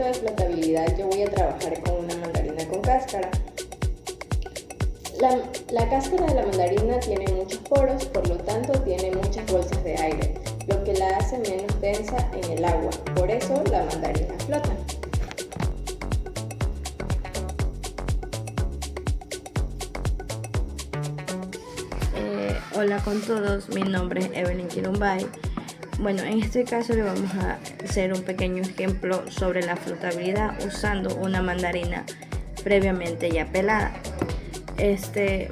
experimento de flotabilidad yo voy a trabajar con una mandarina con cáscara. La cáscara de la mandarina tiene muchos poros, por lo tanto tiene muchas bolsas de aire, lo que la hace menos densa en el agua, por eso la mandarina flota. Hola con todos, mi nombre es Evelyn Kirumbay. Bueno, en este caso le vamos a hacer un pequeño ejemplo sobre la flotabilidad usando una mandarina previamente ya pelada.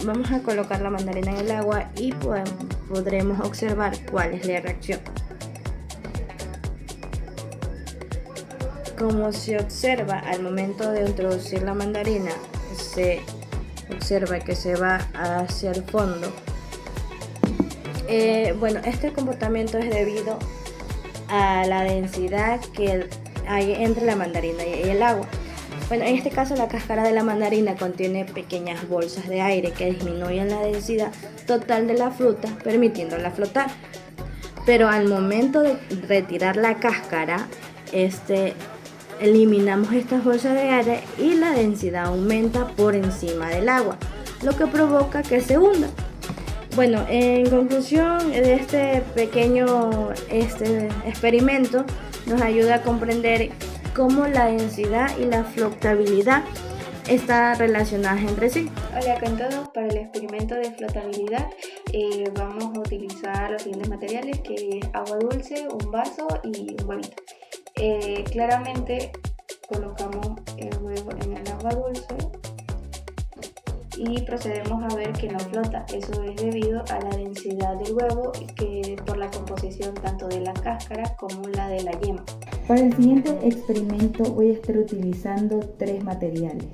Vamos a colocar la mandarina en el agua y podremos observar cuál es la reacción. Como se observa al momento de introducir la mandarina, se observa que se va hacia el fondo. Este comportamiento es debido a la densidad que hay entre la mandarina y el agua. Bueno, en este caso la cáscara de la mandarina contiene pequeñas bolsas de aire que disminuyen la densidad total de la fruta, permitiéndola flotar. Pero al momento de retirar la cáscara, eliminamos estas bolsas de aire y la densidad aumenta por encima del agua, lo que provoca que se hunda. Bueno, en conclusión de este pequeño experimento nos ayuda a comprender cómo la densidad y la flotabilidad están relacionadas entre sí. Hola con todos, para el experimento de flotabilidad vamos a utilizar los siguientes materiales, que es agua dulce, un vaso y un huevito. Claramente colocamos el huevo en el agua dulce y procedemos a ver que no flota. Eso es debido a la densidad del huevo, que por la composición tanto de la cáscara como la de la yema. Para el siguiente experimento voy a estar utilizando 3 materiales.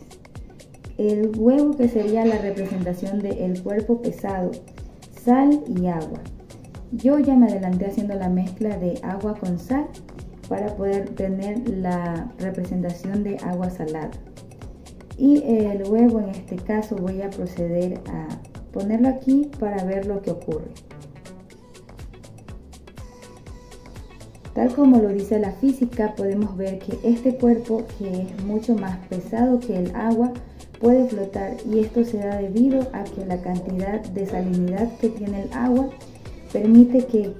El huevo, que sería la representación del cuerpo pesado, sal y agua. Yo ya me adelanté haciendo la mezcla de agua con sal para poder tener la representación de agua salada. Y el huevo, en este caso, voy a proceder a ponerlo aquí para ver lo que ocurre. Tal como lo dice la física, podemos ver que este cuerpo, que es mucho más pesado que el agua, puede flotar, y esto se da debido a que la cantidad de salinidad que tiene el agua permite que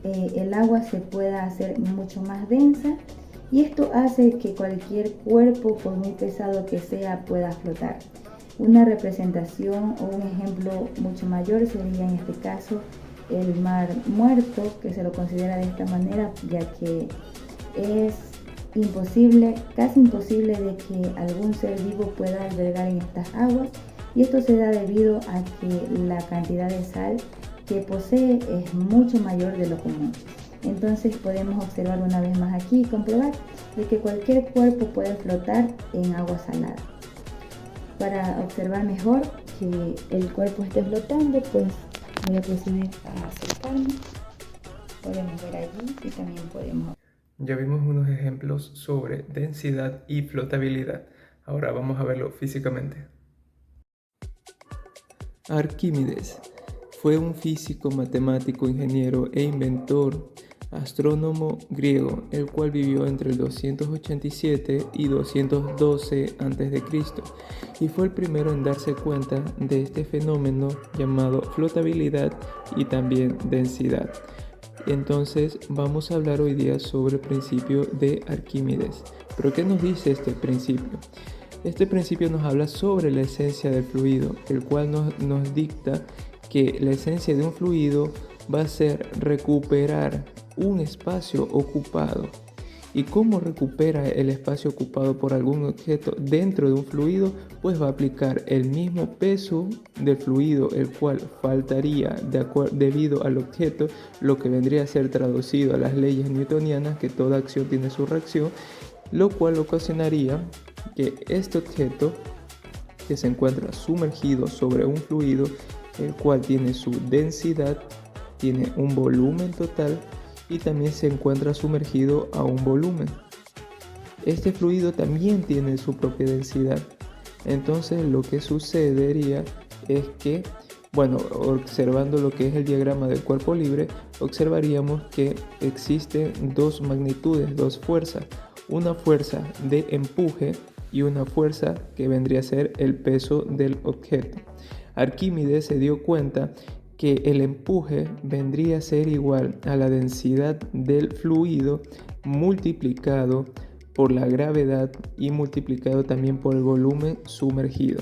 el agua se pueda hacer mucho más densa, y esto hace que cualquier cuerpo, por muy pesado que sea, pueda flotar. Una representación o un ejemplo mucho mayor sería en este caso el mar muerto, que se lo considera de esta manera, ya que es imposible, casi imposible, de que algún ser vivo pueda albergar en estas aguas, y esto se da debido a que la cantidad de sal que posee es mucho mayor de lo común. Entonces podemos observar una vez más aquí y comprobar de que cualquier cuerpo puede flotar en agua salada. Para observar mejor que el cuerpo esté flotando, pues voy a proceder a acercarme. Podemos ver allí y también podemos... Ya vimos unos ejemplos sobre densidad y flotabilidad. Ahora vamos a verlo físicamente. Arquímedes fue un físico, matemático, ingeniero e inventor, astrónomo griego, el cual vivió entre el 287 y 212 a.C. y fue el primero en darse cuenta de este fenómeno llamado flotabilidad y también densidad. Entonces vamos a hablar hoy día sobre el principio de Arquímedes. ¿Pero qué nos dice este principio? Este principio nos habla sobre la esencia del fluido, el cual nos dicta que la esencia de un fluido va a ser recuperar un espacio ocupado. ¿Y cómo recupera el espacio ocupado por algún objeto dentro de un fluido? Pues va a aplicar el mismo peso del fluido, el cual faltaría debido al objeto, lo que vendría a ser traducido a las leyes newtonianas, que toda acción tiene su reacción, lo cual ocasionaría que este objeto, que se encuentra sumergido sobre un fluido, el cual tiene su densidad, tiene un volumen total y también se encuentra sumergido a un volumen. Este fluido también tiene su propia densidad. Entonces lo que sucedería es que, observando lo que es el diagrama del cuerpo libre, observaríamos que existen dos magnitudes, dos fuerzas. una fuerza de empuje y una fuerza que vendría a ser el peso del objeto. Arquímedes se dio cuenta que el empuje vendría a ser igual a la densidad del fluido multiplicado por la gravedad y multiplicado también por el volumen sumergido.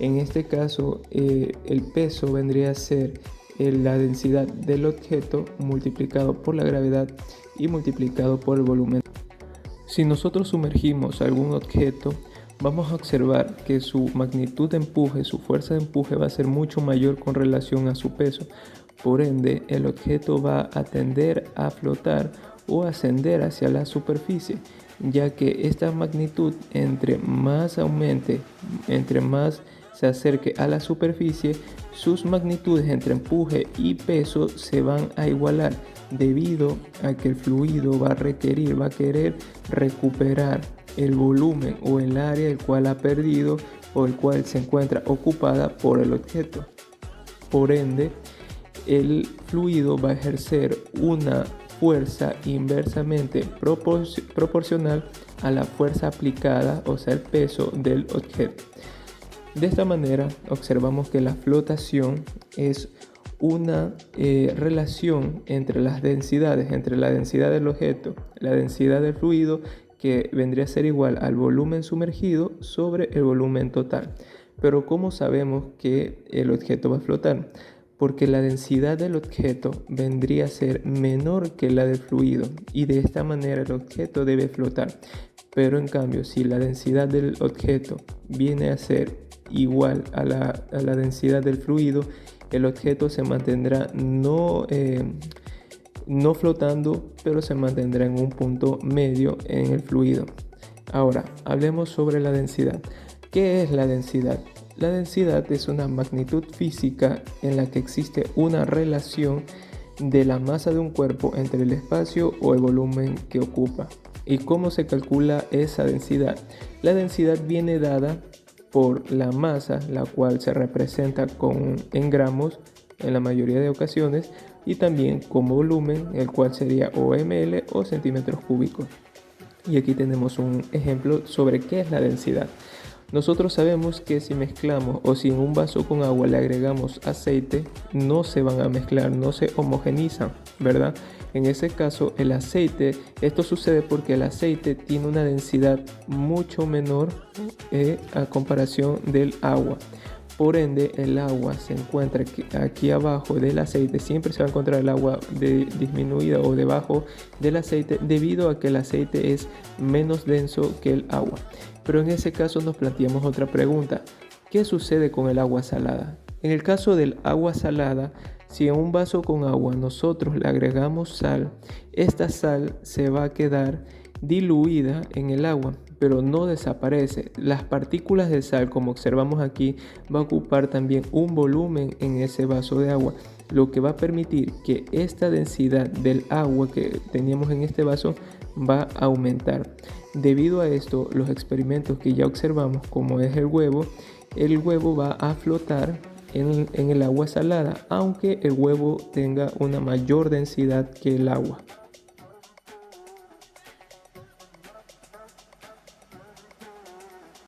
En este caso, el peso vendría a ser la densidad del objeto multiplicado por la gravedad y multiplicado por el volumen. Si nosotros sumergimos algún objeto, vamos a observar que su magnitud de empuje, su fuerza de empuje va a ser mucho mayor con relación a su peso. Por ende, el objeto va a tender a flotar o ascender hacia la superficie, ya que esta magnitud entre más aumente, entre más se acerque a la superficie, sus magnitudes entre empuje y peso se van a igualar, debido a que el fluido va a querer recuperar el volumen o el área el cual ha perdido o el cual se encuentra ocupada por el objeto. Por ende, el fluido va a ejercer una fuerza inversamente proporcional a la fuerza aplicada, o sea, el peso del objeto. De esta manera, observamos que la flotación es una relación entre las densidades, entre la densidad del objeto, la densidad del fluido, que vendría a ser igual al volumen sumergido sobre el volumen total. Pero ¿cómo sabemos que el objeto va a flotar? Porque la densidad del objeto vendría a ser menor que la del fluido y de esta manera el objeto debe flotar. Pero en cambio, si la densidad del objeto viene a ser igual a la densidad del fluido, el objeto se mantendrá no flotando, pero se mantendrá en un punto medio en el fluido. Ahora, hablemos sobre la densidad. ¿Qué es la densidad? La densidad es una magnitud física en la que existe una relación de la masa de un cuerpo entre el espacio o el volumen que ocupa. ¿Y cómo se calcula esa densidad? La densidad viene dada por la masa, la cual se representa en gramos en la mayoría de ocasiones, y también con volumen, el cual sería o ml o centímetros cúbicos. Y aquí tenemos un ejemplo sobre qué es la densidad. Nosotros sabemos que si mezclamos o si en un vaso con agua le agregamos aceite, no se van a mezclar, no se homogenizan, ¿verdad? En ese caso, el aceite, esto sucede porque el aceite tiene una densidad mucho menor a comparación del agua. Por ende, el agua se encuentra aquí abajo del aceite. Siempre se va a encontrar el agua disminuida o debajo del aceite, debido a que el aceite es menos denso que el agua. Pero en ese caso nos planteamos otra pregunta. ¿Qué sucede con el agua salada? En el caso del agua salada, si en un vaso con agua nosotros le agregamos sal, esta sal se va a quedar diluida en el agua, pero no desaparece. Las partículas de sal, como observamos aquí, va a ocupar también un volumen en ese vaso de agua, lo que va a permitir que esta densidad del agua que teníamos en este vaso va a aumentar. Debido a esto, los experimentos que ya observamos, como es el huevo va a flotar en el agua salada, aunque el huevo tenga una mayor densidad que el agua.